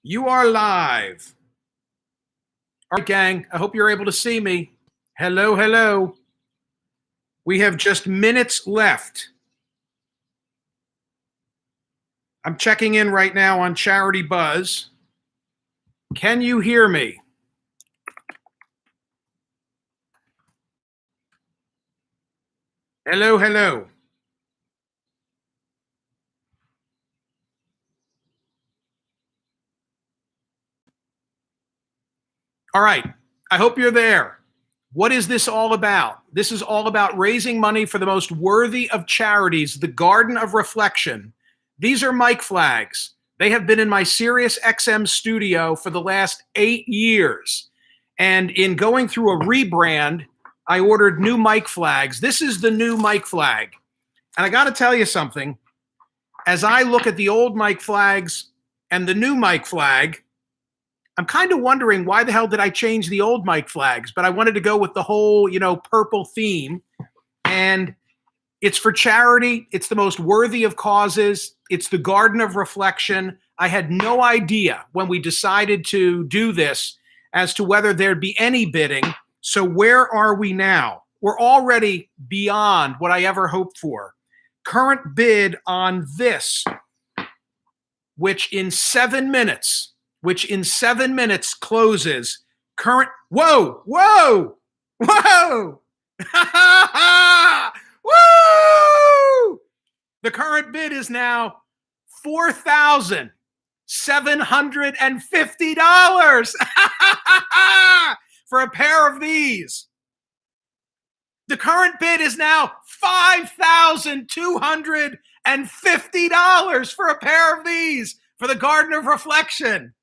You are live. All right, gang. I hope you're able to see me. Hello, hello. We have just minutes left. I'm checking in right now on Charity Buzz. Can you hear me? Hello, hello. All right. I hope you're there. What is this all about? This is all about raising money for the most worthy of charities, the Garden of Reflection. These are mic flags. They have been in my Sirius XM studio for the last 8 years. And in going through a rebrand, I ordered new mic flags. This is the new mic flag. And I got to tell you something. As I look at the old mic flags and the new mic flag, I'm kind of wondering why the hell did I change the old mic flags? But I wanted to go with the whole, purple theme. And it's for charity. It's the most worthy of causes. It's the Garden of Reflection. I had no idea when we decided to do this as to whether there'd be any bidding. So where are we now? We're already beyond what I ever hoped for. Current bid on this, which in 7 minutes closes. Current, whoa, whoa, whoa, woo! The current bid is now $4,750 for a pair of these. The current bid is now $5,250 for a pair of these for the Garden of Reflection.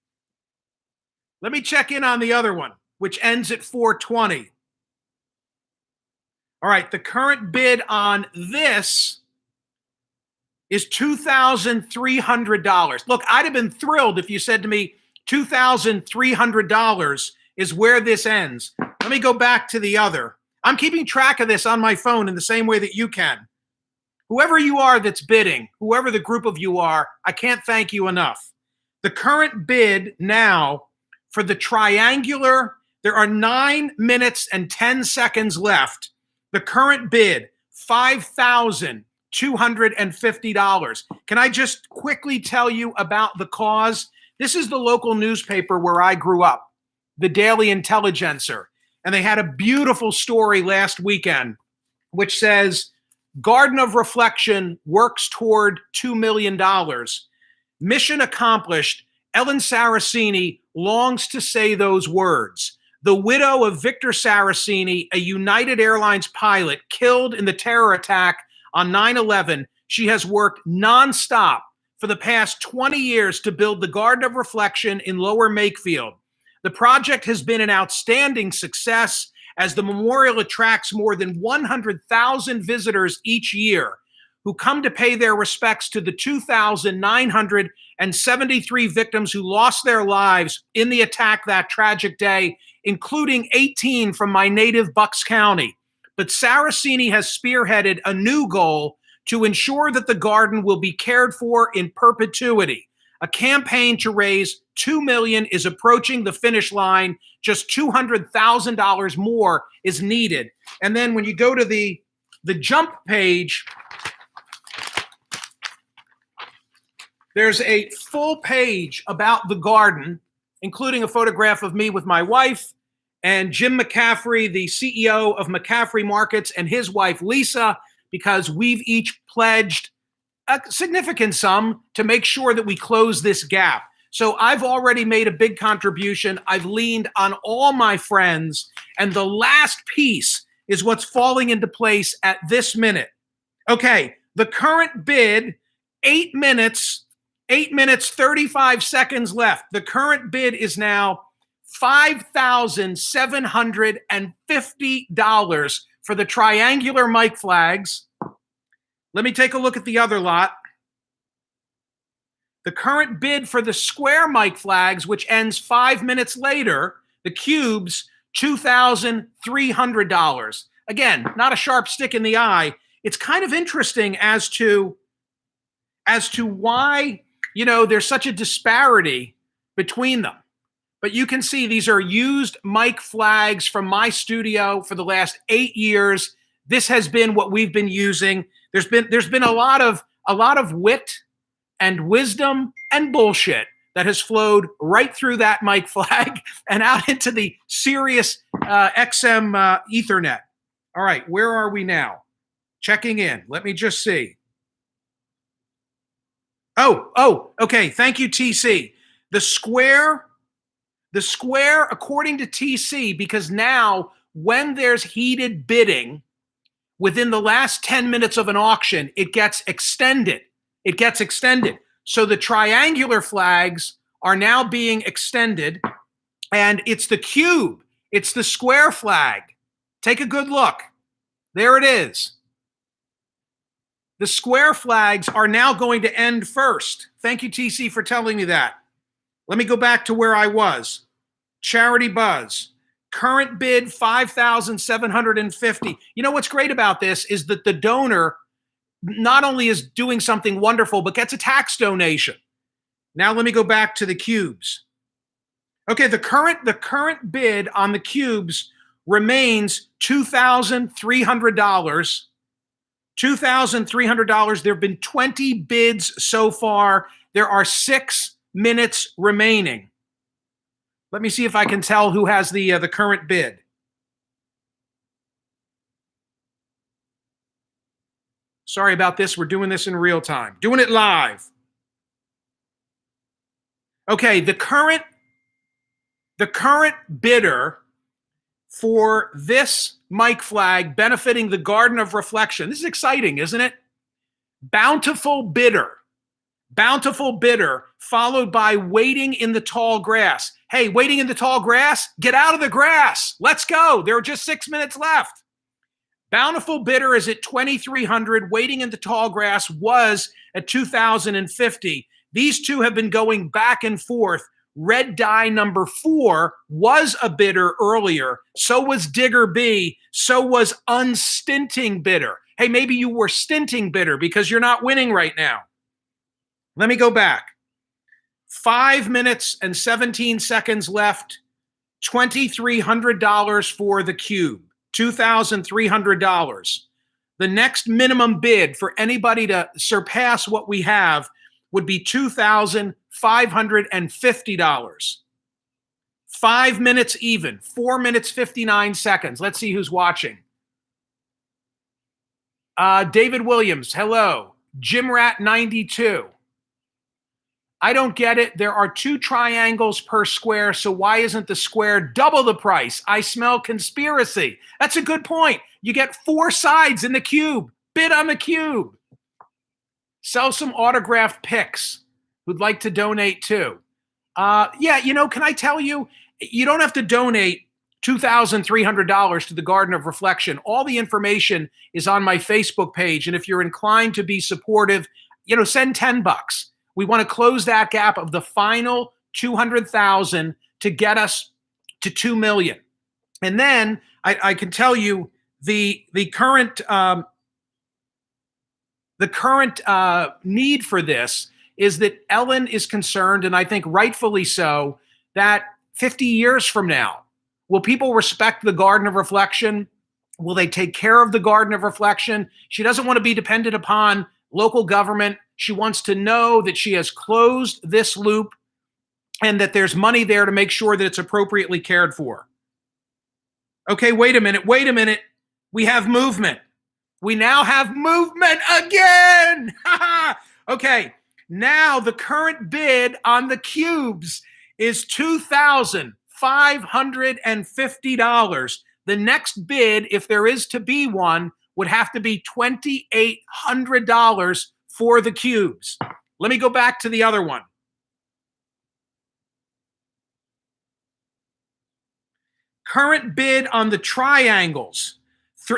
Let me check in on the other one, which ends at 420. All right, the current bid on this is $2,300. Look, I'd have been thrilled if you said to me $2,300 is where this ends. Let me go back to the other. I'm keeping track of this on my phone in the same way that you can. Whoever you are that's bidding, whoever the group of you are, I can't thank you enough. The current bid now for the triangular, there are 9 minutes and 10 seconds left. The current bid, $5,250. Can I just quickly tell you about the cause? This is the local newspaper where I grew up, the Daily Intelligencer. And they had a beautiful story last weekend, which says, Garden of Reflection works toward $2 million. Mission accomplished. Ellen Saraceni longs to say those words. The widow of Victor Saraceni, a United Airlines pilot killed in the terror attack on 9/11, she has worked nonstop for the past 20 years to build the Garden of Reflection in Lower Makefield. The project has been an outstanding success as the memorial attracts more than 100,000 visitors each year who come to pay their respects to the 2,973 victims who lost their lives in the attack that tragic day, including 18 from my native Bucks County. But Saraceni has spearheaded a new goal to ensure that the garden will be cared for in perpetuity. A campaign to raise $2 million is approaching the finish line. Just $200,000 more is needed. And then when you go to the jump page, there's a full page about the garden, including a photograph of me with my wife and Jim McCaffrey, the CEO of McCaffrey Markets, and his wife, Lisa, because we've each pledged a significant sum to make sure that we close this gap. So I've already made a big contribution. I've leaned on all my friends. And the last piece is what's falling into place at this minute. Okay, the current bid, 8 minutes, 35 seconds left. The current bid is now $5,750 for the triangular mic flags. Let me take a look at the other lot. The current bid for the square mic flags, which ends 5 minutes later, the cubes, $2,300. Again, not a sharp stick in the eye. It's kind of interesting as to why, there's such a disparity between them. But you can see these are used mic flags from my studio for the last 8 years. This has been what we've been using. There's been a lot of wit and wisdom and bullshit that has flowed right through that mic flag and out into the Sirius XM Ethernet. All right, where are we now? Checking in. Let me just see. Oh, okay. Thank you, TC. The square, according to TC, because now when there's heated bidding within the last 10 minutes of an auction, it gets extended. So the triangular flags are now being extended, and it's the cube. It's the square flag. Take a good look. There it is. The square flags are now going to end first. Thank you, TC, for telling me that. Let me go back to where I was. Charity Buzz. Current bid, $5,750. You know what's great about this is that the donor not only is doing something wonderful, but gets a tax donation. Now let me go back to the cubes. Okay, the current bid on the cubes remains $2,300. $2,300. There have been 20 bids so far. There are 6 minutes remaining. Let me see if I can tell who has the current bid. Sorry about this. We're doing this in real time. Doing it live. Okay, the current bidder for this mic flag benefiting the Garden of Reflection. This is exciting, isn't it? Bountiful bidder, followed by Waiting in the Tall Grass. Hey, Waiting in the Tall Grass, get out of the grass. Let's go. There are just 6 minutes left. Bountiful bidder is at $2,300. Waiting in the Tall Grass was at $2,050. These two have been going back and forth. Red die number 4 was a bidder earlier. So was Digger B. So was Unstinting Bidder. Hey, maybe you were stinting bidder because you're not winning right now. Let me go back. 5 minutes and 17 seconds left. $2,300 for the cube. $2,300. The next minimum bid for anybody to surpass what we have would be $2,550. 5 minutes even. 4 minutes, 59 seconds. Let's see who's watching. David Williams, hello. Jim Rat 92. I don't get it. There are 2 triangles per square, so why isn't the square double the price? I smell conspiracy. That's a good point. You get 4 sides in the cube. Bid on the cube. Sell some autographed pics who'd like to donate too. Yeah, can I tell you, you don't have to donate $2,300 to the Garden of Reflection. All the information is on my Facebook page, and if you're inclined to be supportive, send $10. We want to close that gap of the final 200,000 to get us to 2 million. And then I can tell you the current need for this is that Ellen is concerned, and I think rightfully so, that 50 years from now, will people respect the Garden of Reflection? Will they take care of the Garden of Reflection? She doesn't want to be dependent upon local government. She wants to know that she has closed this loop and that there's money there to make sure that it's appropriately cared for. Okay, wait a minute. We have movement. We now have movement again. Okay, now the current bid on the cubes is $2,550. The next bid, if there is to be one, would have to be $2,800 for the cubes. Let me go back to the other one. Current bid on the triangles.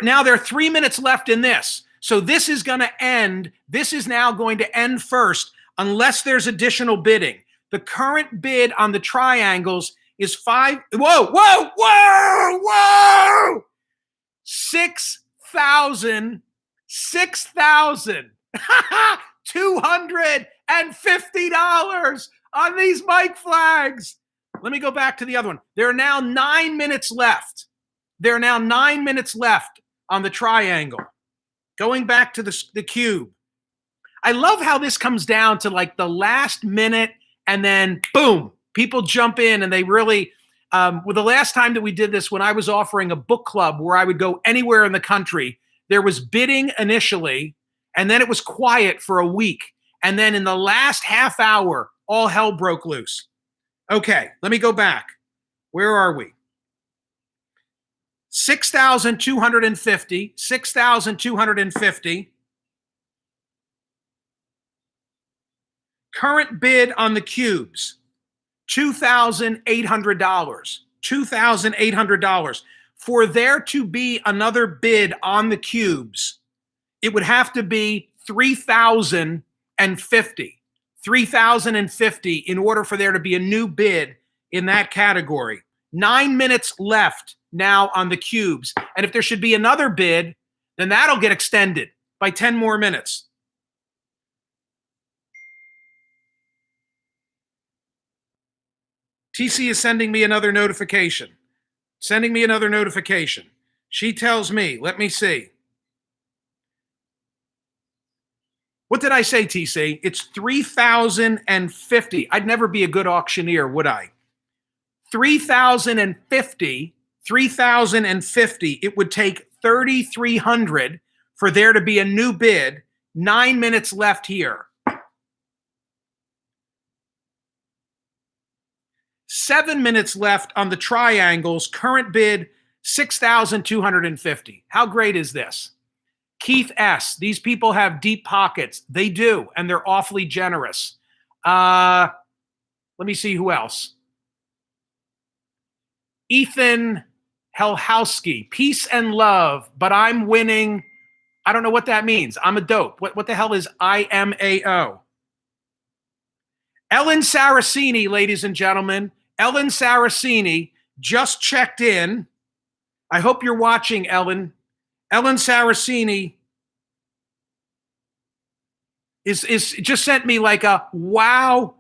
Now there are 3 minutes left in this. So this is going to end. This is now going to end first unless there's additional bidding. The current bid on the triangles is $6,250. on these Mike flags. Let me go back to the other one. There are now 9 minutes left. There are now 9 minutes left on the triangle. Going back to the cube. I love how this comes down to like the last minute and then boom, people jump in and they really, well, the last time that we did this, when I was offering a book club where I would go anywhere in the country, there was bidding initially, and then it was quiet for a week. And then in the last half hour, all hell broke loose. Okay, let me go back. Where are we? 6,250, 6,250. Current bid on the cubes, $2,800. $2,800. For there to be another bid on the cubes, it would have to be 3,050. 3,050 in order for there to be a new bid in that category. 9 minutes left now on the cubes. And if there should be another bid, then that'll get extended by 10 more minutes. TC is sending me another notification. Sending me another notification. She tells me, let me see. What did I say, TC? It's 3,050. I'd never be a good auctioneer, would I? 3,050. 3,050. It would take 3,300 for there to be a new bid. 9 minutes left here. 7 minutes left on the triangles. Current bid, 6,250. How great is this? Keith S. These people have deep pockets. They do, and they're awfully generous. Let me see who else. Ethan Helhowski. Peace and love, but I'm winning. I don't know what that means. I'm a dope. What the hell is IMAO? Ellen Saracini, ladies and gentlemen. Ellen Saracini just checked in. I hope you're watching, Ellen. Ellen Saracini is just sent me like a wow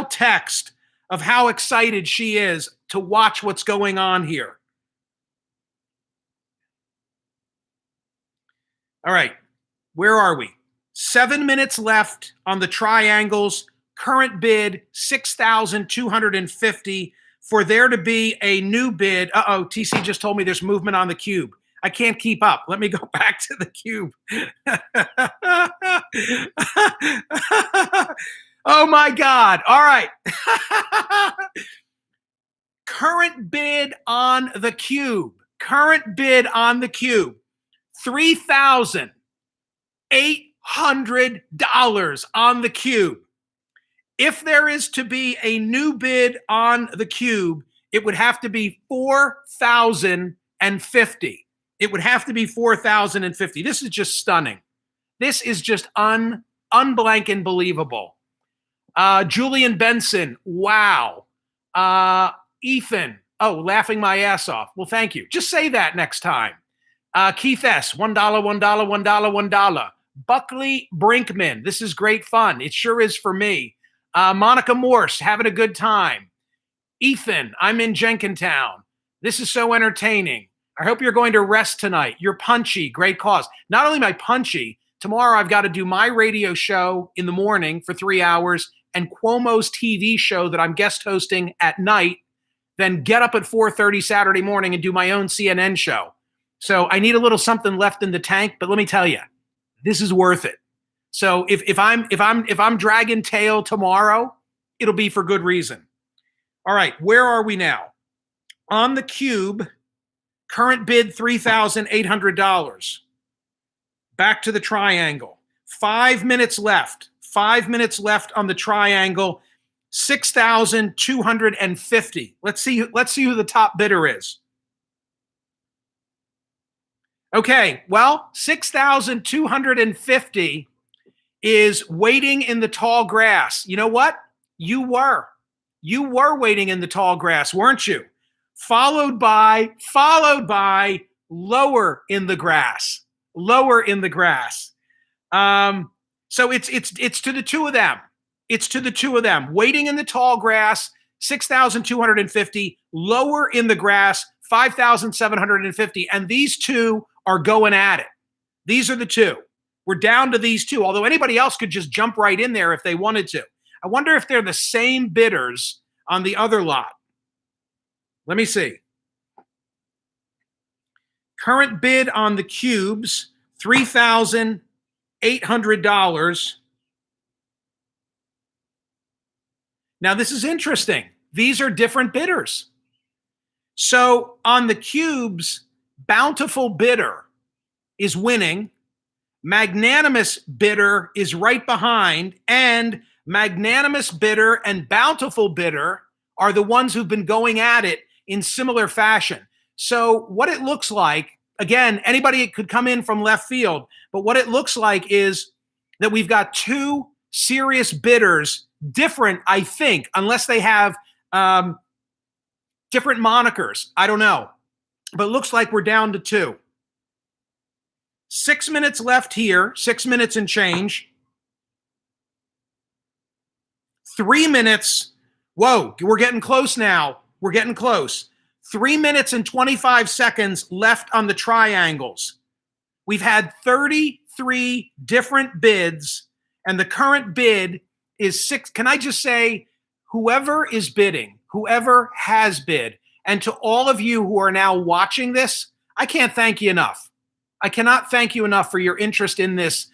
text of how excited she is to watch what's going on here. All right, where are we? 7 minutes left on the triangles. Current bid, 6,250. For there to be a new bid. Uh-oh, TC just told me there's movement on the cube. I can't keep up. Let me go back to the cube. Oh my God. All right. Current bid on the cube. Current bid on the cube. $3,800 on the cube. If there is to be a new bid on the cube, it would have to be 4,050. It would have to be 4,050. This is just stunning. This is just unblank and believable. Julian Benson, wow. Ethan, oh, laughing my ass off. Well, thank you. Just say that next time. Keith S., $1, $1, $1, $1. Buckley Brinkman, this is great fun. It sure is for me. Monica Morse, having a good time. Ethan, I'm in Jenkintown. This is so entertaining. I hope you're going to rest tonight. You're punchy, great cause. Not only am I punchy, tomorrow I've got to do my radio show in the morning for 3 hours and Cuomo's TV show that I'm guest hosting at night, then get up at 4:30 Saturday morning and do my own CNN show. So I need a little something left in the tank, but let me tell you, this is worth it. So if I'm dragging tail tomorrow, it'll be for good reason. All right, where are we now? On the cube, current bid $3,800. Back to the triangle. 5 minutes left. 5 minutes left on the triangle. 6,250. Let's see who the top bidder is. Okay, well, 6,250 is waiting in the tall grass. You know what? You were waiting in the tall grass, weren't you? Followed by lower in the grass. Lower in the grass. So it's to the two of them. It's to the two of them. Waiting in the tall grass, 6,250. Lower in the grass, 5,750. And these two are going at it. These are the two. We're down to these two, although anybody else could just jump right in there if they wanted to. I wonder if they're the same bidders on the other lot. Let me see. Current bid on the cubes, $3,800. Now, this is interesting. These are different bidders. So on the cubes, bountiful bidder is winning. Magnanimous bidder is right behind. And magnanimous bidder and bountiful bidder are the ones who've been going at it in similar fashion. So what it looks like, again, anybody could come in from left field, but what it looks like is that we've got two serious bidders, different, I think, unless they have different monikers. I don't know. But it looks like we're down to two. 6 minutes left here, 6 minutes and change. 3 minutes. Whoa, we're getting close now. We're getting close. 3 minutes and 25 seconds left on the triangles. We've had 33 different bids, and the current bid is 6. Can I just say, whoever is bidding, whoever has bid, and to all of you who are now watching this, I can't thank you enough. I cannot thank you enough for your interest in this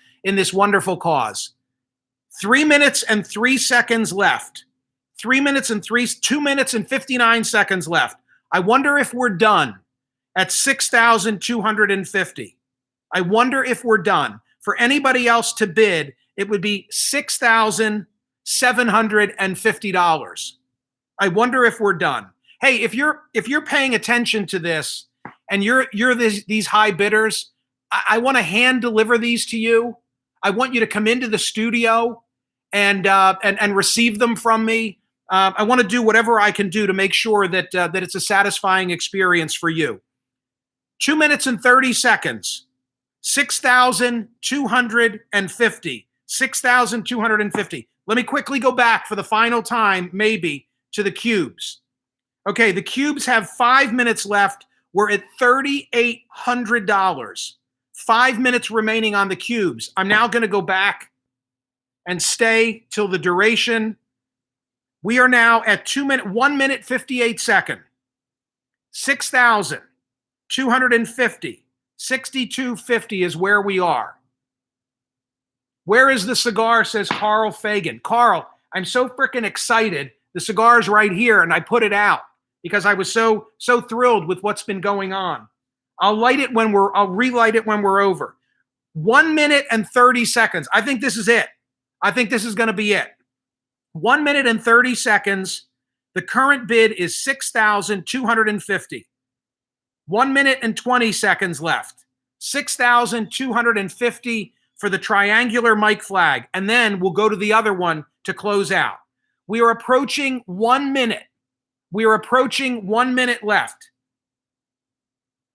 wonderful cause. 3 minutes and 3 seconds left. 2 minutes and 59 seconds left. I wonder if we're done at 6,250. I wonder if we're done. For anybody else to bid, it would be $6,750. I wonder if we're done. Hey, if you're paying attention to this and you're these high bidders, I want to hand deliver these to you. I want you to come into the studio and receive them from me. I want to do whatever I can do to make sure that it's a satisfying experience for you. 2 minutes and 30 seconds. 6,250. 6,250. Let me quickly go back for the final time, maybe, to the cubes. Okay, the cubes have 5 minutes left. We're at $3,800. 5 minutes remaining on the cubes. I'm now going to go back and stay till the duration. We are now at 1 minute 58 seconds. 6,250. 6,250 is where we are. Where is the cigar, says Carl Fagan. Carl, I'm so freaking excited. The cigar's right here, and I put it out because I was so thrilled with what's been going on. I'll relight it when we're over. 1 minute and 30 seconds. I think this is it. I think this is going to be it. 1 minute and 30 seconds. The current bid is 6,250. 1 minute and 20 seconds left. 6,250 for the triangular mic flag. And then we'll go to the other one to close out. We are approaching 1 minute. We are approaching 1 minute left.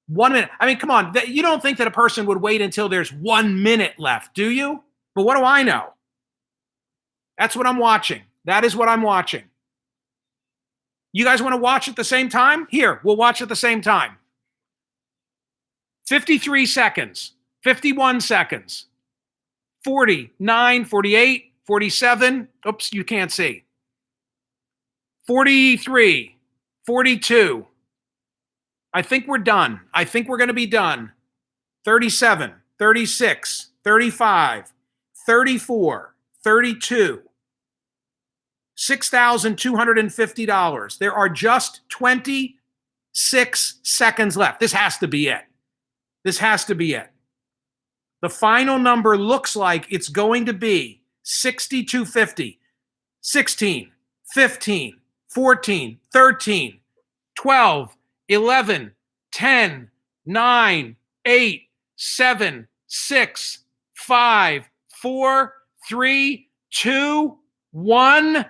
1 minute. I mean, come on. You don't think that a person would wait until there's 1 minute left, do you? But what do I know? That's what I'm watching. That is what I'm watching. You guys want to watch at the same time? Here, we'll watch at the same time. 53 seconds, 51 seconds, 49, 48, 47. Oops, you can't see. 43, 42. I think we're done. I think we're going to be done. 37, 36, 35, 34, 32. $6,250. There are just 26 seconds left. This has to be it. This has to be it. The final number looks like it's going to be 6,250. 16, 15, 14, 13, 12, 11, 10, 9, 8, 7, 6, 5, 4, 3, 2, 1.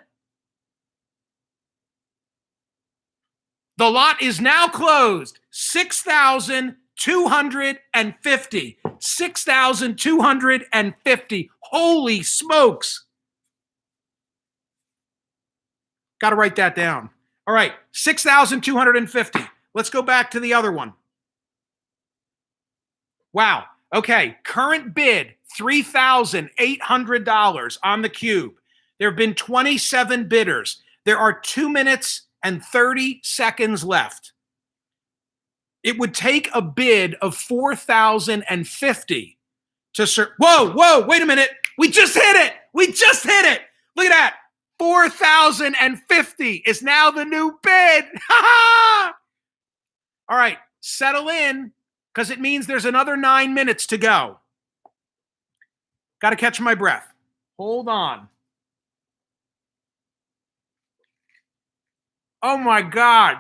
The lot is now closed. 6,250. 6,250. Holy smokes. Got to write that down. All right, 6,250. Let's go back to the other one. Wow. Okay, current bid, $3,800 on the cube. There have been 27 bidders. There are 2 minutes and 30 seconds left. It would take a bid of 4,050 to whoa, wait a minute. We just hit it. We just hit it. Look at that. 4,050 is now the new bid. All right, settle in, because it means there's another 9 minutes to go. Got to catch my breath. Hold on. Oh my God.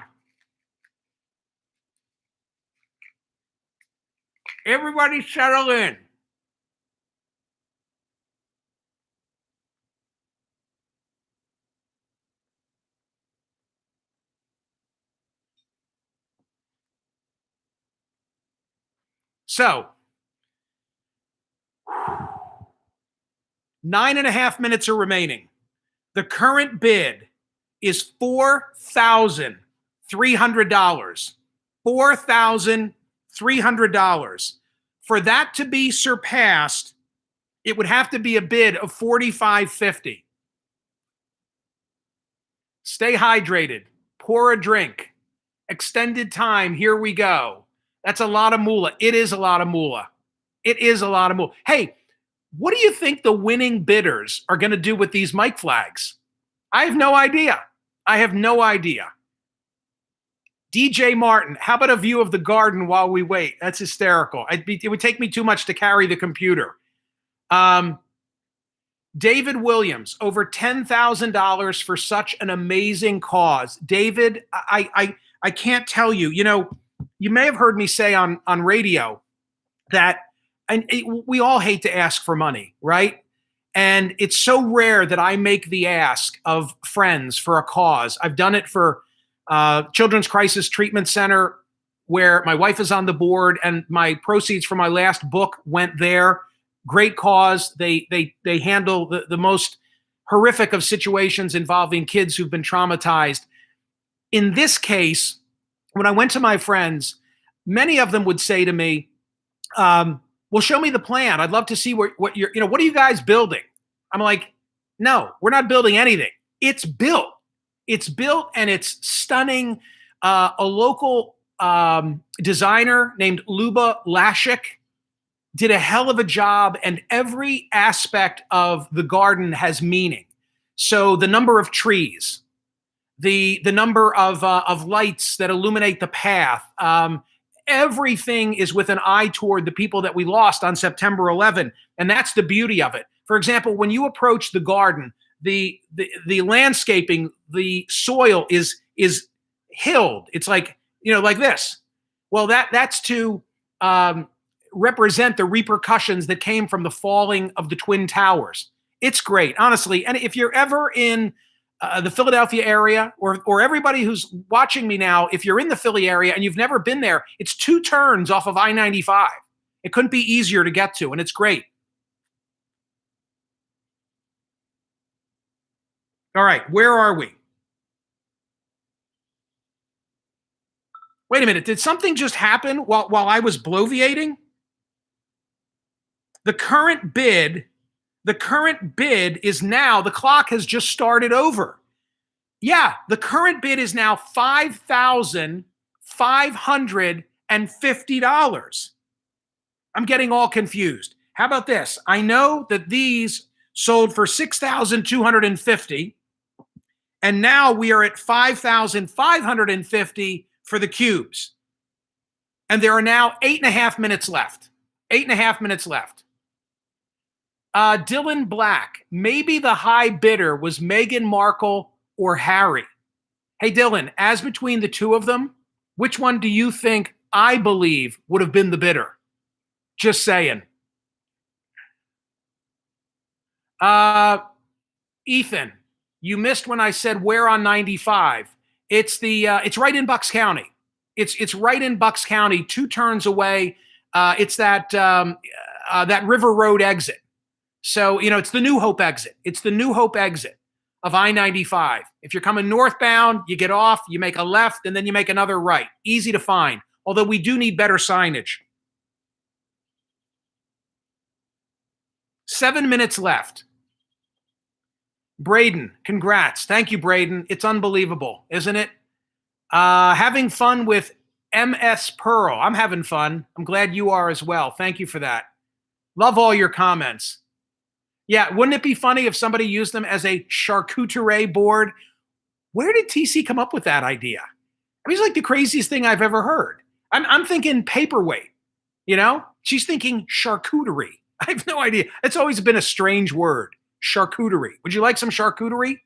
Everybody settle in. So, 9.5 minutes are remaining. The current bid is $4,300. $4,300. For that to be surpassed, it would have to be a bid of $4,550. Stay hydrated. Pour a drink. Extended time. Here we go. That's a lot of moolah. It is a lot of moolah. It is a lot of moolah. Hey, what do you think the winning bidders are going to do with these mic flags? I have no idea. I have no idea. DJ Martin, how about a view of the garden while we wait? That's hysterical. It would take me too much to carry the computer. David Williams, over $10,000 for such an amazing cause. David, I can't tell you. You know, you may have heard me say on radio that we all hate to ask for money, right? And it's so rare that I make the ask of friends for a cause. I've done it for Children's Crisis Treatment Center, where my wife is on the board, and my proceeds from my last book went there. Great cause. They handle the most horrific of situations involving kids who've been traumatized. In this case, when I went to my friends, many of them would say to me, well, show me the plan. I'd love to see what are you guys building? I'm like, no, we're not building anything. It's built. It's built, and it's stunning. A local designer named Luba Lashik did a hell of a job, and every aspect of the garden has meaning. So the number of trees, the number of lights that illuminate the path, everything is with an eye toward the people that we lost on September 11, and that's the beauty of it. For example, when you approach the garden, the landscaping, the soil is hilled. It's like this. Well, that's to represent the repercussions that came from the falling of the Twin Towers. It's great, honestly. And if you're ever in the Philadelphia area, or everybody who's watching me now, if you're in the Philly area and you've never been there, it's 2 turns off of I-95. It couldn't be easier to get to, and it's great. All right, where are we? Wait a minute, did something just happen while I was bloviating? The current bid is now, the clock has just started over. Yeah, the current bid is now $5,550. I'm getting all confused. How about this? I know that these sold for $6,250, and now we are at $5,550 for the cubes. And there are now 8.5 minutes left. 8.5 minutes left. Dylan Black, maybe the high bidder was Meghan Markle or Harry. Hey, Dylan, as between the two of them, which one do you think I believe would have been the bidder? Just saying. Ethan, you missed when I said where on 95. It's right in Bucks County. It's right in Bucks County, 2 turns away. It's that River Road exit. So, it's the New Hope exit. It's the New Hope exit. of I-95. If you're coming northbound, you get off, you make a left, and then you make another right. Easy to find, although we do need better signage. 7 minutes left. Braden, congrats. Thank you, Braden. It's unbelievable, isn't it? Having fun with MS Pearl. I'm having fun. I'm glad you are as well. Thank you for that. Love all your comments. Yeah, wouldn't it be funny if somebody used them as a charcuterie board? Where did TC come up with that idea? I mean, it's like the craziest thing I've ever heard. I'm thinking paperweight, you know? She's thinking charcuterie. I have no idea. It's always been a strange word, charcuterie. Would you like some charcuterie?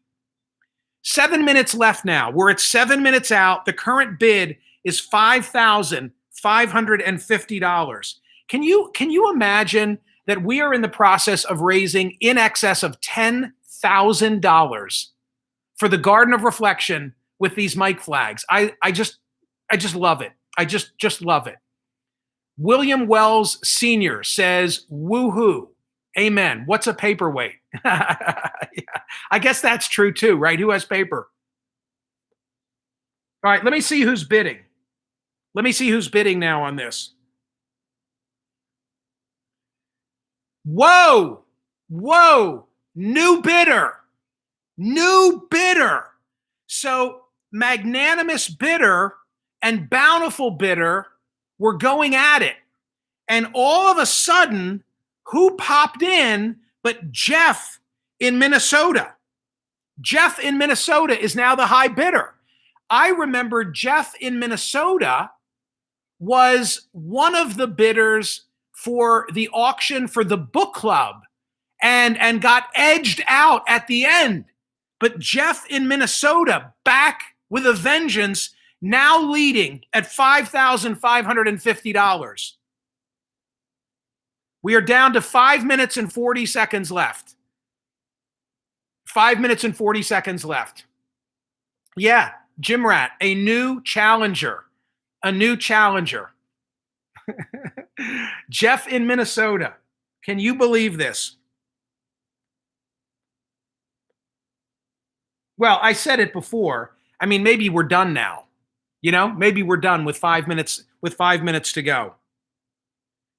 7 minutes left now. We're at 7 minutes out. The current bid is $5,550. Can you imagine that we are in the process of raising in excess of $10,000 for the Garden of Reflection with these mic flags? I just love it. I just love it. William Wells Sr. says, woohoo. Amen. What's a paperweight? Yeah, I guess that's true too, right? Who has paper? All right, let me see who's bidding. Let me see who's bidding now on this. Whoa, whoa, new bidder, new bidder. So magnanimous bidder and bountiful bidder were going at it. And all of a sudden, who popped in but Jeff in Minnesota? Jeff in Minnesota is now the high bidder. I remember Jeff in Minnesota was one of the bidders for the auction for the book club and got edged out at the end. But Jeff in Minnesota, back with a vengeance, now leading at $5,550. We are down to 5 minutes and 40 seconds left. 5 minutes and 40 seconds left. Yeah, Jim Rat, a new challenger. A new challenger. Jeff in Minnesota. Can you believe this? Well, I said it before. I mean, maybe we're done now. You know, maybe we're done with 5 minutes to go.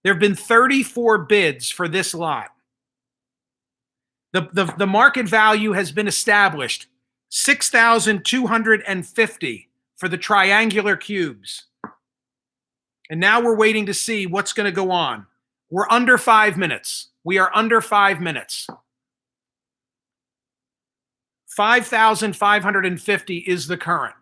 There have been 34 bids for this lot. The market value has been established, $6,250 for the triangular cubes. And now we're waiting to see what's going to go on. We're under 5 minutes. We are under 5 minutes. 5,550 is the current.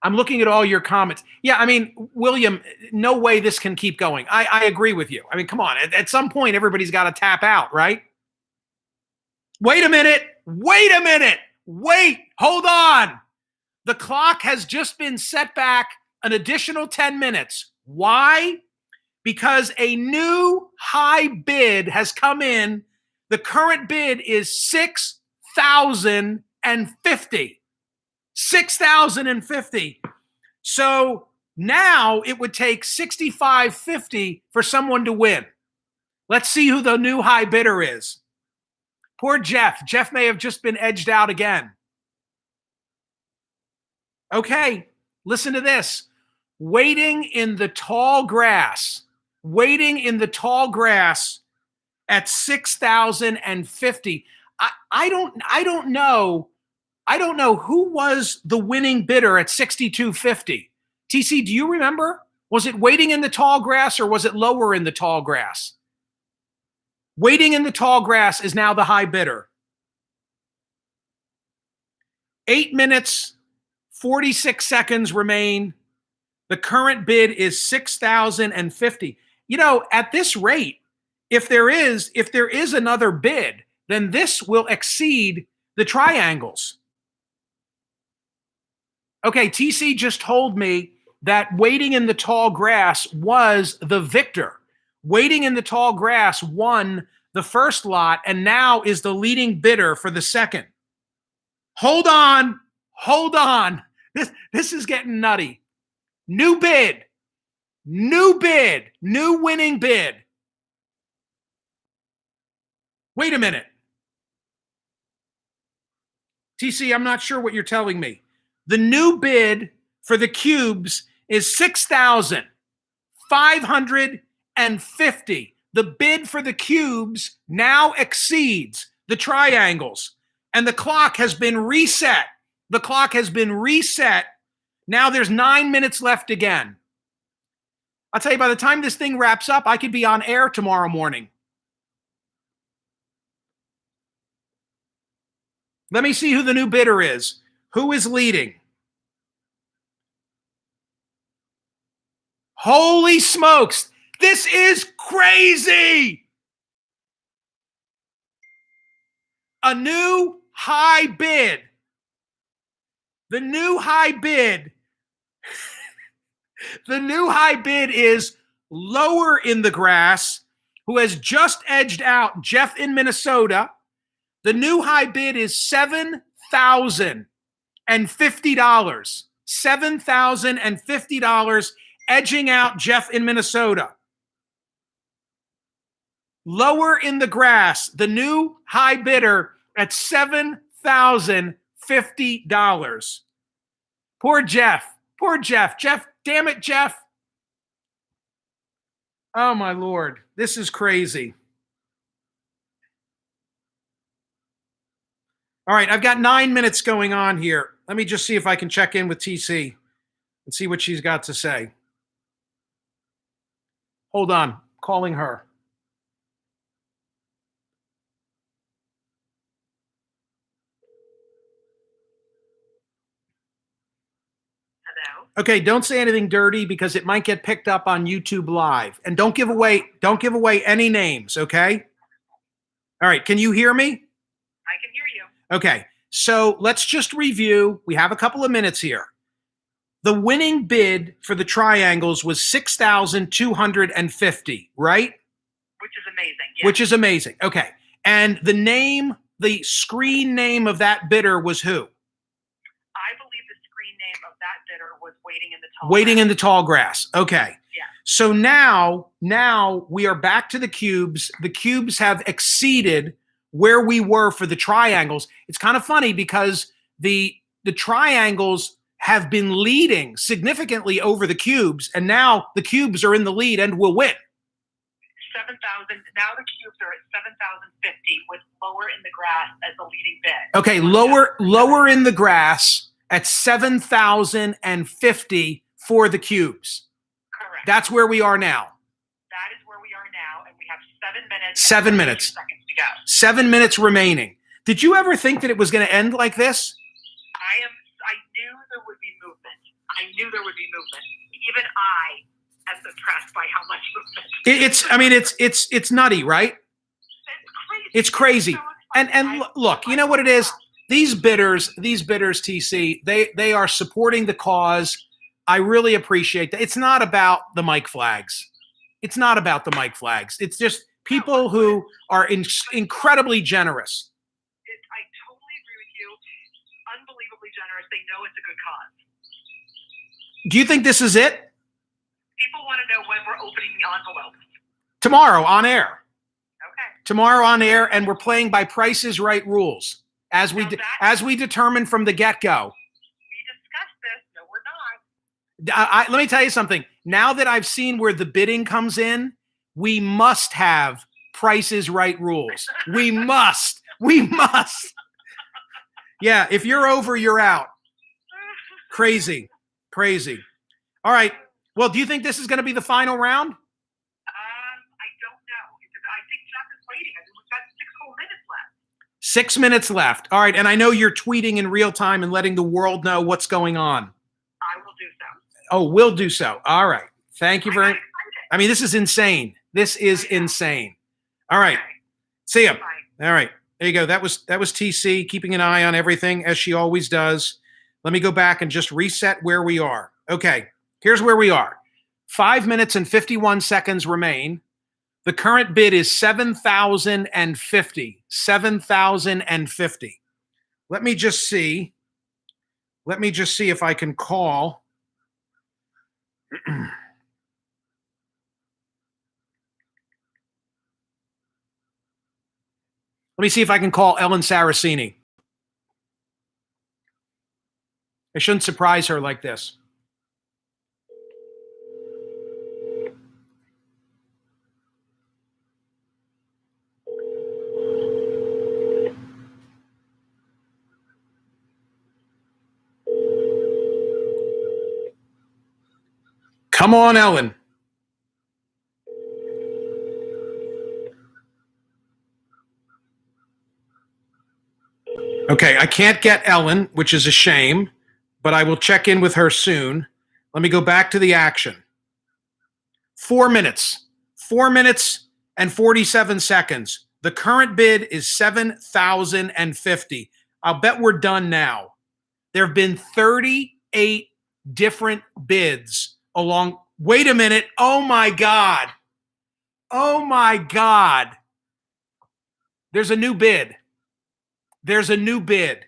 I'm looking at all your comments. Yeah, I mean, William, no way this can keep going. I agree with you. I mean, come on. At some point, everybody's got to tap out, right? Wait a minute. Wait a minute. Wait. Hold on. The clock has just been set back an additional 10 minutes. Why? Because a new high bid has come in. The current bid is $6,050. $6,050. So now it would take $6,550 for someone to win. Let's see who the new high bidder is. Poor Jeff. Jeff may have just been edged out again. Okay, listen to this. Waiting in the tall grass. Waiting in the tall grass at $6,050. I don't know. I don't know who was the winning bidder at $6,250. TC, do you remember? Was it waiting in the tall grass or was it lower in the tall grass? Waiting in the tall grass is now the high bidder. 8 minutes, 46 seconds remain. The current bid is $6,050. You know, at this rate, if there is another bid, then this will exceed the triangles. Okay, TC just told me that waiting in the tall grass was the victor. Waiting in the tall grass won the first lot and now is the leading bidder for the second. Hold on. Hold on. This is getting nutty. New bid. New bid. New winning bid. Wait a minute. TC, I'm not sure what you're telling me. The new bid for the cubes is 6,550. The bid for the cubes now exceeds the triangles, and the clock has been reset. The clock has been reset. Now there's 9 minutes left again. I'll tell you, by the time this thing wraps up, I could be on air tomorrow morning. Let me see who the new bidder is. Who is leading? Holy smokes. This is crazy. A new high bid. The new high bid. The new high bid is Lower in the Grass, who has just edged out Jeff in Minnesota. The new high bid is $7,050. $7,050, edging out Jeff in Minnesota. Lower in the Grass, the new high bidder at $7,050. Poor Jeff. Poor Jeff. Jeff, damn it, Jeff. Oh, my Lord. This is crazy. All right, I've got 9 minutes going on here. Let me just see if I can check in with TC and see what she's got to say. Hold on, calling her. Hello. Okay, don't say anything dirty because it might get picked up on YouTube Live. And don't give away any names, okay? All right, can you hear me? I can hear you. Okay, so let's just review. We have a couple of minutes here. The winning bid for the triangles was 6,250, right? Which is amazing. Yes. Which is amazing. Okay. And the screen name of that bidder was who? I believe the screen name of that bidder was Waiting in the Tall Waiting Grass. in the Tall Grass. Okay. Yeah. So now we are back to the cubes. The cubes have exceeded where we were for the triangles. It's kind of funny because the triangles have been leading significantly over the cubes, and now the cubes are in the lead and will win. 7,000. Now the cubes are at 7,050 with Lower in the Grass as the leading bid. Okay, lower in the Grass at 7,050 for the cubes. Correct. That's where we are now. That is where we are now, and we have 7 minutes. 7 minutes. Seconds to go. 7 minutes remaining. Did you ever think that it was going to end like this? I knew there would be movement. I knew there would be movement. Even I am impressed by how much movement. It's nutty, right? It's crazy. So And look, you know what it is? These bidders, TC, they are supporting the cause. I really appreciate that. It's not about the mic flags. It's not about the mic flags. It's just people who are incredibly generous. I totally agree with you. Unbelievably generous. They know it's a good cause. Do you think this is it? People want to know when we're opening the envelopes. Tomorrow on air. Okay. Tomorrow on air, and we're playing by Price is Right rules as we determined from the get-go. We discussed this. No, we're not. Let me tell you something. Now that I've seen where the bidding comes in, we must have Price is Right rules. We must. We must. Yeah, if you're over, you're out. Crazy. Crazy. All right. Well, do you think this is going to be the final round? I don't know. I think Jeff is waiting. I mean, we've got 6 whole minutes left. 6 minutes left. All right. And I know you're tweeting in real time and letting the world know what's going on. I will do so. Oh, we'll do so. All right. Thank you very much. I mean, this is insane. This is insane. All right. Okay. See ya. Bye. All right. There you go. That was TC, keeping an eye on everything as she always does. Let me go back and just reset where we are. Okay. Here's where we are. 5 minutes and 51 seconds remain. The current bid is 7,050. 7,050. Let me just see if I can call. Let me see if I can call Ellen Saraceni. I shouldn't surprise her like this. Come on, Ellen. Okay, I can't get Ellen, which is a shame, but I will check in with her soon. Let me go back to the action. 4 minutes. 4 minutes and 47 seconds. The current bid is $7,050. I'll bet we're done now. There have been 38 different bids along. Wait a minute. Oh my God. Oh my God. There's a new bid. There's a new bid.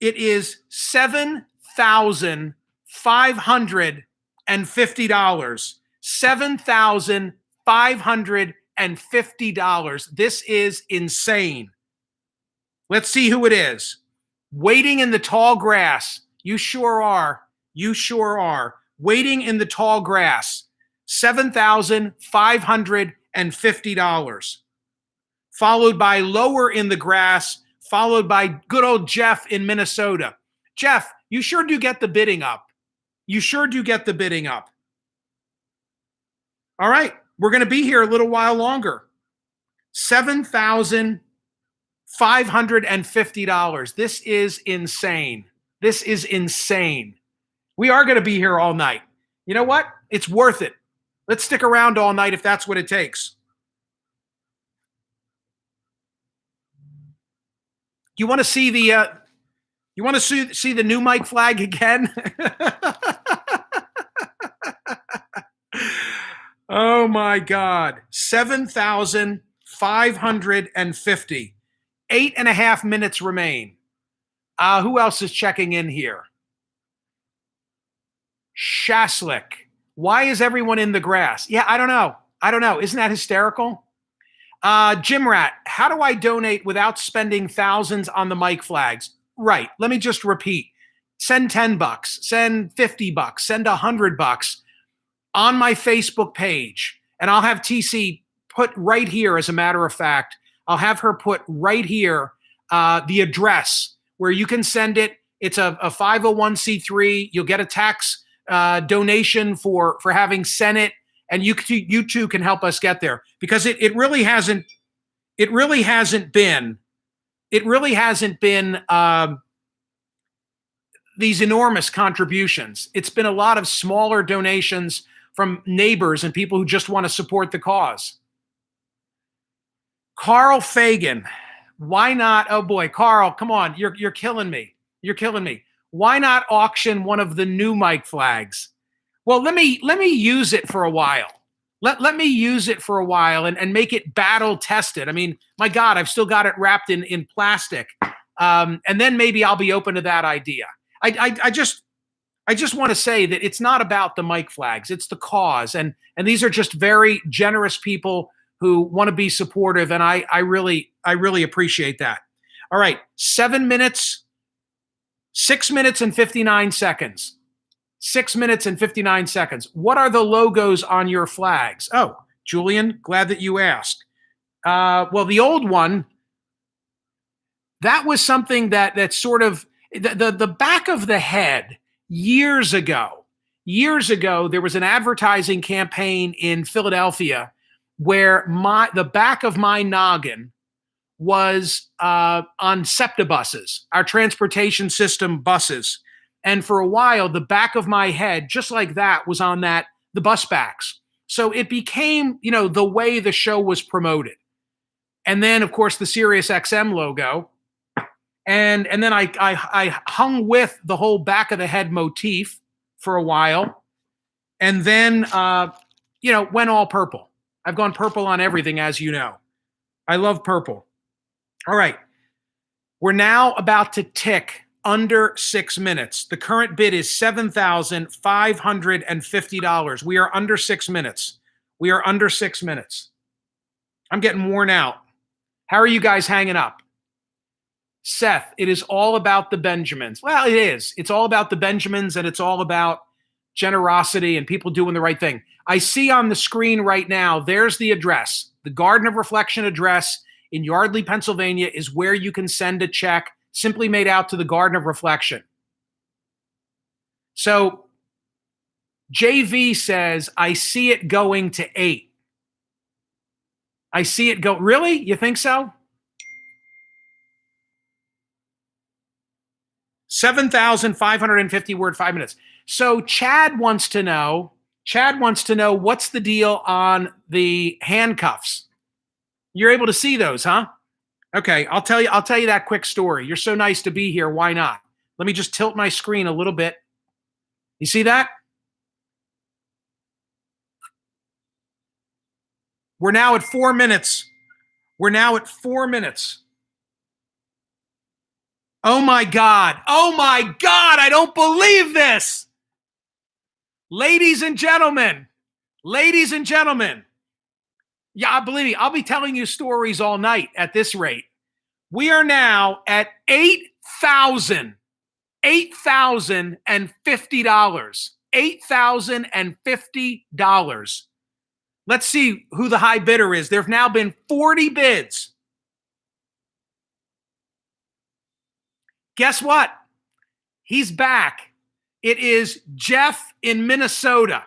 It is $7,550. $7,550. This is insane. Let's see who it is. Waiting in the tall grass. You sure are. You sure are. Waiting in the tall grass. $7,550. Followed by lower in the grass, followed by good old Jeff in Minnesota. Jeff, you sure do get the bidding up. You sure do get the bidding up. All right, we're going to be here a little while longer. $7,550. This is insane. This is insane. We are going to be here all night. You know what? It's worth it. Let's stick around all night if that's what it takes. You want to see the see the new Mike flag again? Oh my God. 7,550. 8.5 minutes remain. Who else is checking in here? Shaslik. Why is everyone in the grass? Yeah, I don't know. Isn't that hysterical? Jim Rat, how do I donate without spending thousands on the Mike flags? Right. Let me just repeat. Send $10, send $50, send $100 on my Facebook page. And I'll have TC put right here, as a matter of fact, I'll have her put right here the address where you can send it. It's a 501c3. You'll get a tax donation for having sent it. And you too can help us get there, because it really hasn't been these enormous contributions. It's been a lot of smaller donations from neighbors and people who just want to support the cause. Carl Fagan, why not? Oh boy, Carl, come on, you're killing me. You're killing me. Why not auction one of the new Mike flags? Well, let me use it for a while. Let me use it for a while and make it battle tested. I mean, my God, I've still got it wrapped in plastic. And then maybe I'll be open to that idea. I just want to say that it's not about the Mike flags. It's the cause. And these are just very generous people who want to be supportive. And I really appreciate that. All right. 7 minutes, 6 minutes and 59 seconds. 6 minutes and 59 seconds. What are the logos on your flags? Oh, Julian, glad that you asked. Well, the old one, that was something that sort of, the back of the head years ago, there was an advertising campaign in Philadelphia where the back of my noggin was on SEPTA buses, our transportation system buses. And for a while, the back of my head, just like that, was on the bus backs. So it became, the way the show was promoted. And then, of course, the Sirius XM logo. And then I hung with the whole back of the head motif for a while. And then, went all purple. I've gone purple on everything, as you know. I love purple. All right. We're now about to tick under 6 minutes. The current bid is $7,550. We are under 6 minutes. I'm getting worn out. How are you guys hanging up? Seth, it is all about the Benjamins. Well, it is. It's all about the Benjamins, and it's all about generosity and people doing the right thing. I see on the screen right now, there's the address. The Garden of Reflection address in Yardley, Pennsylvania is where you can send a check simply made out to the Garden of Reflection. So JV says, I see it going to 8. I see it go. Really? You think so? 7,550 word, 5 minutes. So Chad wants to know what's the deal on the handcuffs. You're able to see those, huh? Okay, I'll tell you that quick story. You're so nice to be here. Why not? Let me just tilt my screen a little bit. You see that? We're now at 4 minutes. We're now at 4 minutes. Oh my God. Oh my God. I don't believe this. Ladies and gentlemen. Yeah, believe me, I'll be telling you stories all night at this rate. We are now at $8,050. $8,050. Let's see who the high bidder is. There have now been 40 bids. Guess what? He's back. It is Jeff in Minnesota.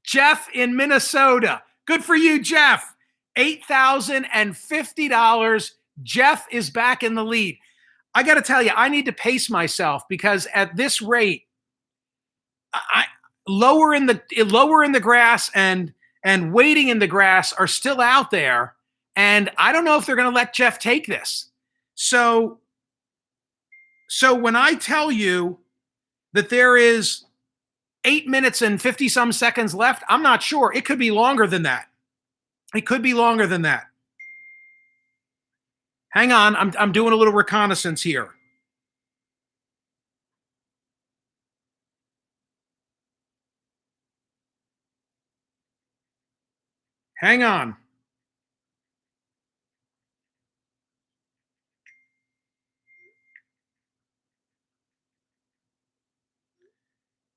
Jeff in Minnesota. Good for you, Jeff. $8,050. Jeff is back in the lead. I got to tell you, I need to pace myself because at this rate, lower in the grass and waiting in the grass are still out there, and I don't know if they're going to let Jeff take this. So when I tell you that there is 8 minutes and 50 some seconds left, I'm not sure. It could be longer than that. Hang on, I'm doing a little reconnaissance here. Hang on.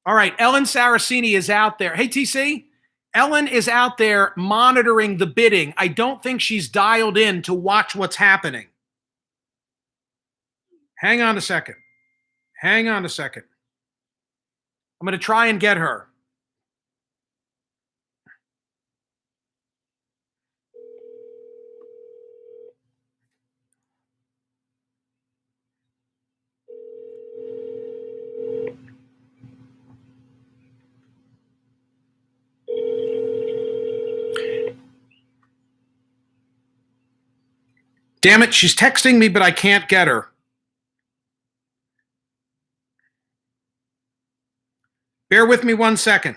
All right, Ellen Saraceni is out there. Hey, TC, Ellen is out there monitoring the bidding. I don't think she's dialed in to watch what's happening. Hang on a second. I'm going to try and get her. Damn it, she's texting me, but I can't get her. Bear with me 1 second.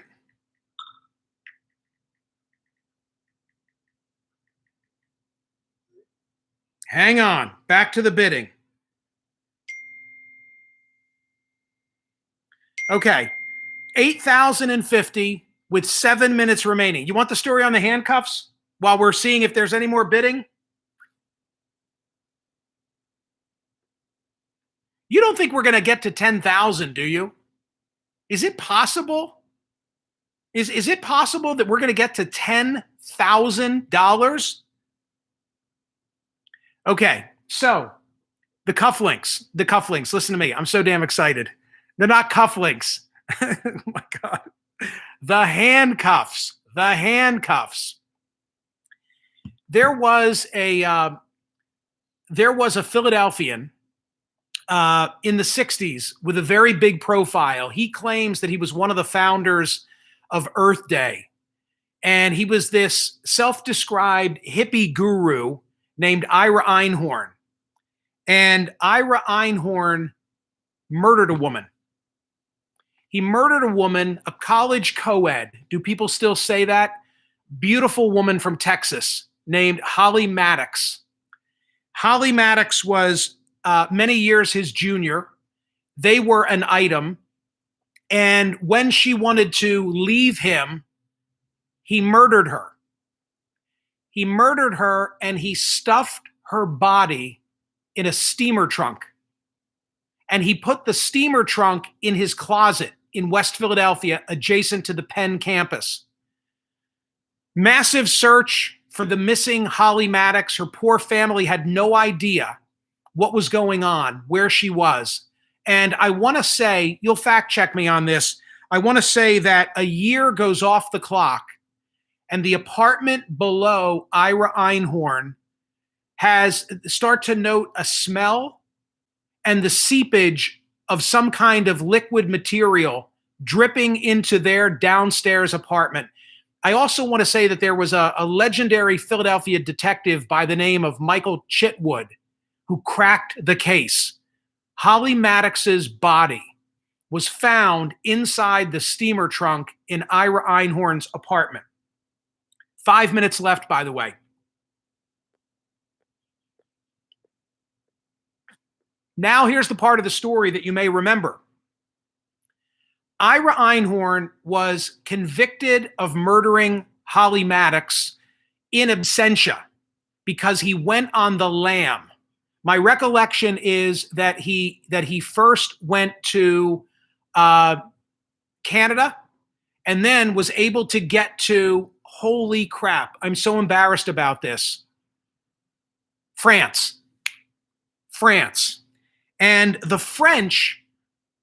Hang on. Back to the bidding. Okay. 8,050 with 7 minutes remaining. You want the story on the handcuffs while we're seeing if there's any more bidding? You don't think we're going to get to 10,000, do you? Is it possible? Is it possible that we're going to get to $10,000? Okay, so the cufflinks. Listen to me. I'm so damn excited. They're not cufflinks. Oh my God. The handcuffs. There was a Philadelphian in the 60s with a very big profile. He claims that he was one of the founders of Earth Day. And he was this self-described hippie guru named Ira Einhorn. And Ira Einhorn murdered a woman. He murdered a woman, a college co-ed. Do people still say that? Beautiful woman from Texas named Holly Maddox. Holly Maddox was many years his junior. They were an item. And when she wanted to leave him, he murdered her. And he stuffed her body in a steamer trunk. And he put the steamer trunk in his closet in West Philadelphia, adjacent to the Penn campus. Massive search for the missing Holly Maddox. Her poor family had no idea what was going on, where she was. And I want to say, you'll fact check me on this, I want to say that a year goes off the clock and the apartment below Ira Einhorn has start to note a smell and the seepage of some kind of liquid material dripping into their downstairs apartment. I also want to say that there was a legendary Philadelphia detective by the name of Michael Chitwood who cracked the case. Holly Maddox's body was found inside the steamer trunk in Ira Einhorn's apartment. 5 minutes left, by the way. Now here's the part of the story that you may remember. Ira Einhorn was convicted of murdering Holly Maddox in absentia because he went on the lam. My recollection is that he first went to Canada and then was able to get to, holy crap, I'm so embarrassed about this, France. And the French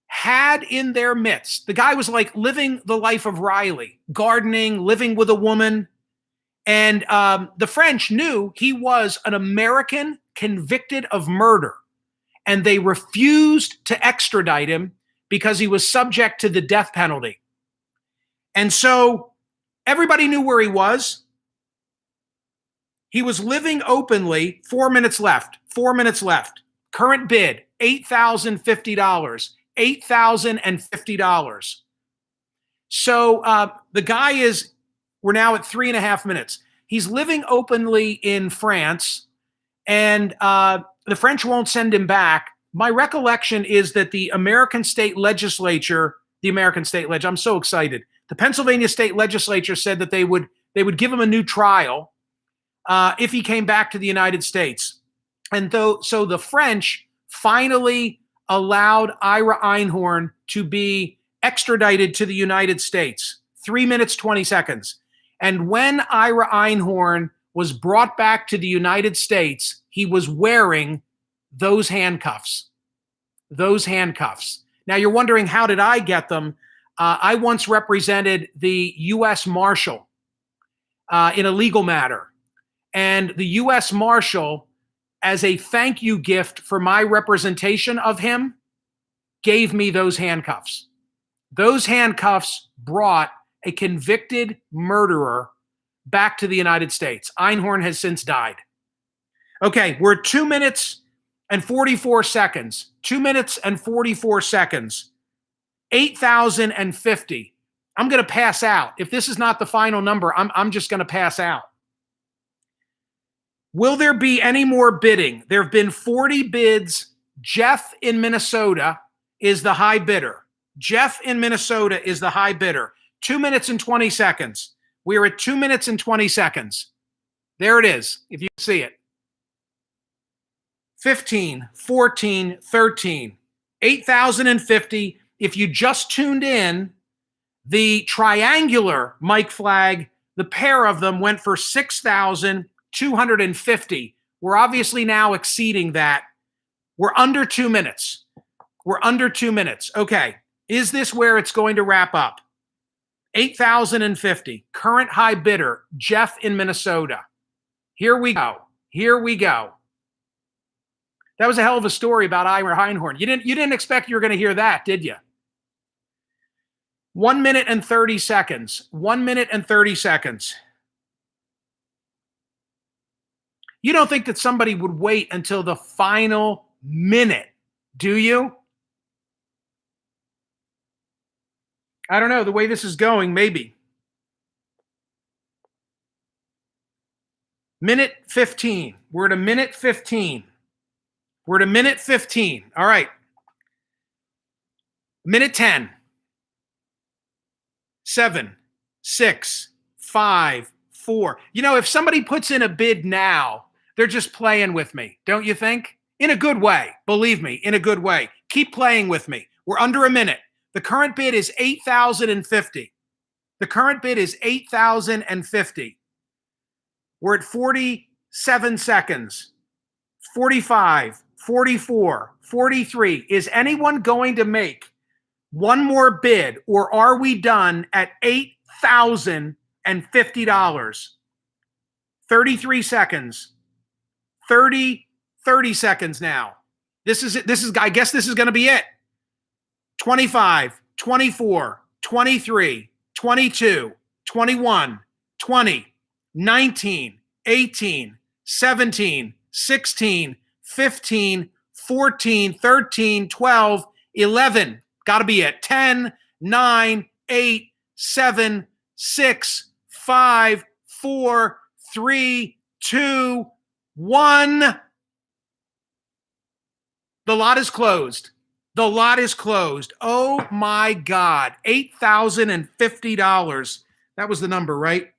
had in their midst, the guy was like living the life of Riley, gardening, living with a woman. And the French knew he was an American convicted of murder. And they refused to extradite him because he was subject to the death penalty. And so everybody knew where he was. He was living openly. 4 minutes left. Current bid, $8,050. $8,050. So the guy is, we're now at 3.5 minutes. He's living openly in France, and the French won't send him back. My recollection is that the American state legislature, I'm so excited. The Pennsylvania state legislature said that they would give him a new trial if he came back to the United States. And so the French finally allowed Ira Einhorn to be extradited to the United States. 3 minutes, 20 seconds. And when Ira Einhorn was brought back to the United States, he was wearing those handcuffs. Now you're wondering, how did I get them? I once represented the U.S. Marshal in a legal matter. And the U.S. Marshal, as a thank you gift for my representation of him, gave me those handcuffs. Those handcuffs brought a convicted murderer back to the United States. Einhorn has since died. Okay, we're 2 minutes and 44 seconds. 2 minutes and 44 seconds. 8,050. I'm going to pass out. If this is not the final number, I'm just going to pass out. Will there be any more bidding? There have been 40 bids. Jeff in Minnesota is the high bidder. 2 minutes and 20 seconds. We are at 2 minutes and 20 seconds. There it is, if you see it. 15, 14, 13, 8,050. If you just tuned in, the triangular Mike flag, the pair of them went for 6,250. We're obviously now exceeding that. We're under 2 minutes. Okay. Is this where it's going to wrap up? 8,050. Current high bidder, Jeff in Minnesota. Here we go. That was a hell of a story about Ira Einhorn. You didn't expect you were going to hear that, did you? 1 minute and 30 seconds. 1 minute and 30 seconds. You don't think that somebody would wait until the final minute, do you? I don't know. The way this is going, maybe. Minute 15. We're at a minute 15. All right. Minute 10. 7, 6, 5, 4. You know, if somebody puts in a bid now, They're just playing with me, don't you think? In a good way, believe me, in a good way. Keep playing with me. We're under a minute. The current bid is $8,050. The current bid is $8,050. We're at 47 seconds. 45, 44, 43. Is anyone going to make one more bid, or are we done at $8,050? 33 seconds. 30 seconds now. This is it. I guess this is going to be it. 25, 24, 23, 22, 21, 20, 19, 18, 17, 16, 15, 14, 13, 12, 11. Got to be it. 10, 9, 8, 7, 6, 5, 4, 3, 2, 1. The lot is closed. The lot is closed. Oh my God. $8,050. That was the number, right?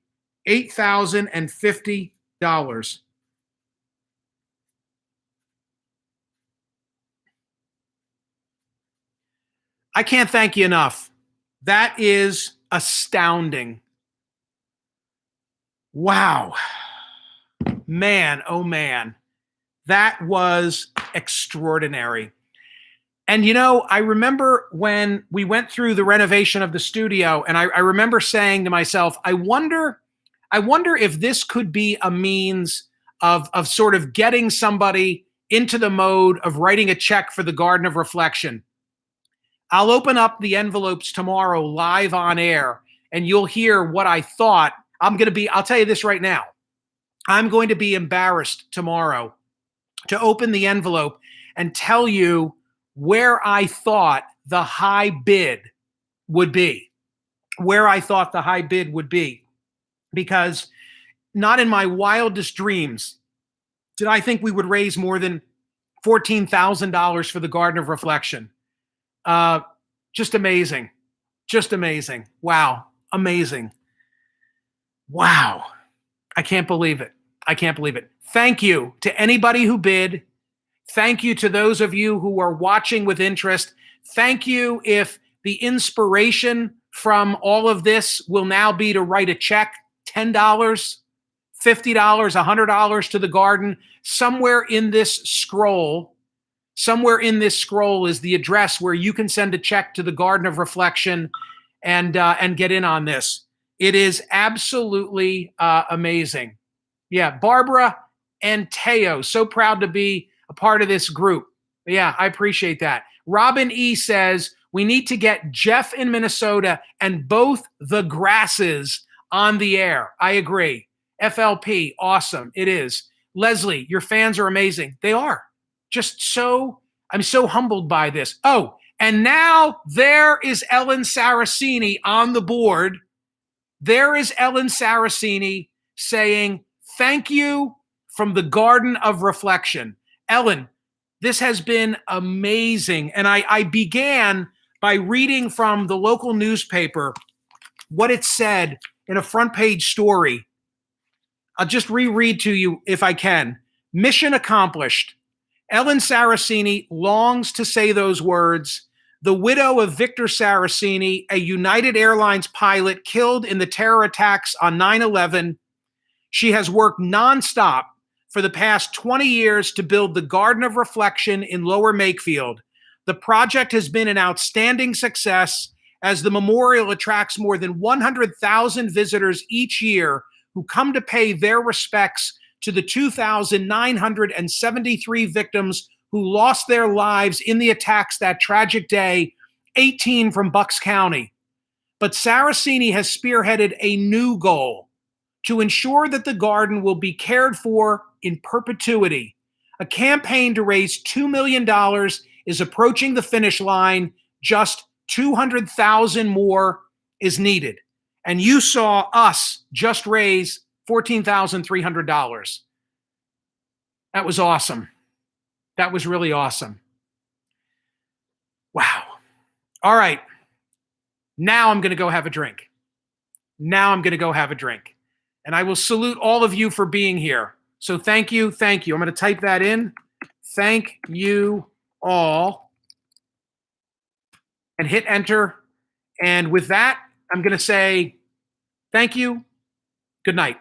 $8,050. I can't thank you enough. That is astounding. Wow. Man, oh man. That was extraordinary. And you know, I remember when we went through the renovation of the studio, and I remember saying to myself, I wonder if this could be a means of sort of getting somebody into the mode of writing a check for the Garden of Reflection. I'll open up the envelopes tomorrow live on air, and you'll hear what I thought. I'll tell you this right now. I'm going to be embarrassed tomorrow to open the envelope and tell you where I thought the high bid would be. Where I thought the high bid would be. Because not in my wildest dreams did I think we would raise more than $14,000 for the Garden of Reflection. Just amazing. Just amazing. Wow. Amazing. Wow. I can't believe it. I can't believe it. Thank you to anybody who bid. Thank you to those of you who are watching with interest. Thank you if the inspiration from all of this will now be to write a check, $10, $50, $100 to the garden. Somewhere in this scroll is the address where you can send a check to the Garden of Reflection and get in on this. It is absolutely amazing. Yeah, Barbara and Teo, so proud to be a part of this group. Yeah, I appreciate that. Robin E. says, we need to get Jeff in Minnesota and both the Grasses on the air. I agree. FLP, awesome. It is. Leslie, your fans are amazing. They are. I'm so humbled by this. Oh, and now there is Ellen Saraceni on the board. There is Ellen Saraceni saying, thank you from the Garden of Reflection. Ellen, this has been amazing. And I began by reading from the local newspaper what it said in a front page story. I'll just reread to you if I can. Mission accomplished. Ellen Saraceni longs to say those words. The widow of Victor Saraceni, a United Airlines pilot killed in the terror attacks on 9/11. She has worked nonstop for the past 20 years to build the Garden of Reflection in Lower Makefield. The project has been an outstanding success as the memorial attracts more than 100,000 visitors each year who come to pay their respects to the 2,973 victims who lost their lives in the attacks that tragic day, 18 from Bucks County. But Saraceni has spearheaded a new goal to ensure that the garden will be cared for in perpetuity. A campaign to raise $2 million is approaching the finish line. Just 200,000 more is needed. And you saw us just raise $14,300. That was awesome. That was really awesome. Wow. All right. Now I'm going to go have a drink. And I will salute all of you for being here. So thank you. Thank you. I'm going to type that in. Thank you all. And hit enter. And with that, I'm going to say thank you. Good night.